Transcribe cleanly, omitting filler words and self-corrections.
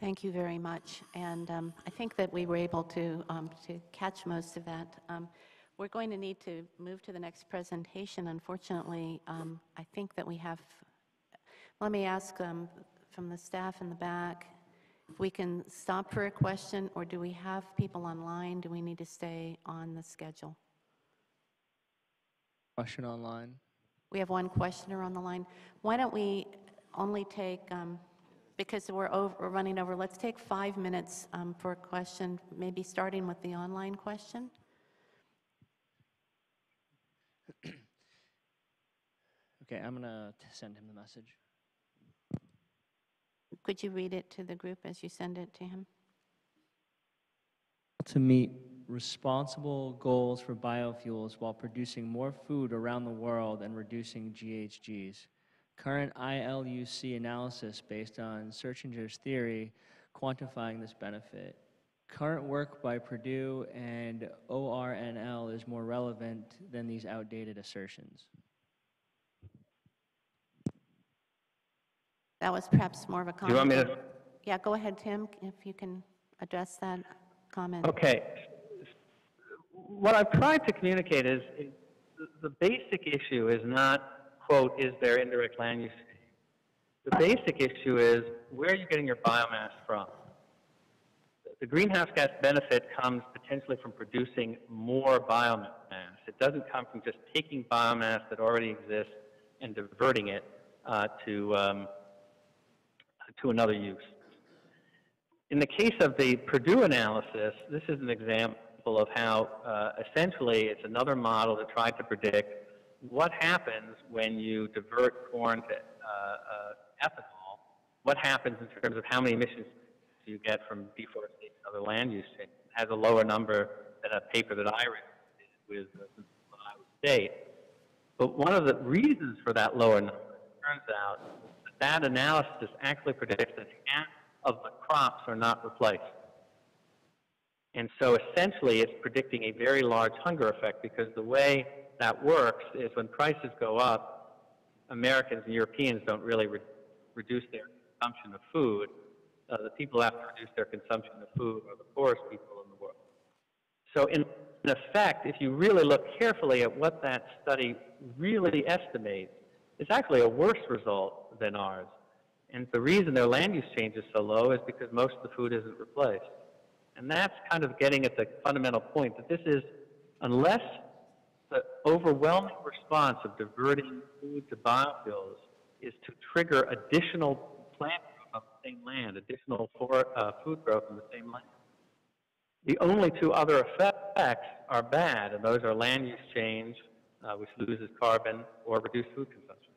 Thank you very much. And I think that we were able to catch most of that. We're going to need to move to the next presentation. Unfortunately, I think that we have, let me ask from the staff in the back, if we can stop for a question, or do we have people online? Do we need to stay on the schedule? Question online. We have one questioner on the line. Why don't we only take, because we're running over, let's take 5 minutes for a question, maybe starting with the online question. Okay, I'm going to send him the message. Could you read it to the group as you send it to him? To meet responsible goals for biofuels while producing more food around the world and reducing GHGs. Current ILUC analysis based on Searchinger's theory quantifying this benefit. Current work by Purdue and ORNL is more relevant than these outdated assertions. That was perhaps more of a comment. Do you want me to? Yeah, go ahead, Tim, if you can address that comment. Okay. What I've tried to communicate is the basic issue is not, quote, is there indirect land use? The basic issue is where are you getting your biomass from? The greenhouse gas benefit comes potentially from producing more biomass. It doesn't come from just taking biomass that already exists and diverting it to another use. In the case of the Purdue analysis, this is an example of how essentially it's another model that tried to predict what happens when you divert corn to ethanol. What happens in terms of how many emissions you get from deforestation and other land use changes. It has a lower number than a paper that I read with Iowa State. But one of the reasons for that lower number, it turns out, that analysis actually predicts that half of the crops are not replaced. And so essentially it's predicting a very large hunger effect, because the way that works is when prices go up, Americans and Europeans don't really reduce their consumption of food. The people who have to reduce their consumption of food are the poorest people in the world. So in effect, if you really look carefully at what that study really estimates, it's actually a worse result than ours. And the reason their land use change is so low is because most of the food isn't replaced. And that's kind of getting at the fundamental point that this is, unless the overwhelming response of diverting food to biofuels is to trigger additional plant growth on the same land, additional food growth on the same land. The only two other effects are bad, and those are land use change, which loses carbon, or reduced food consumption.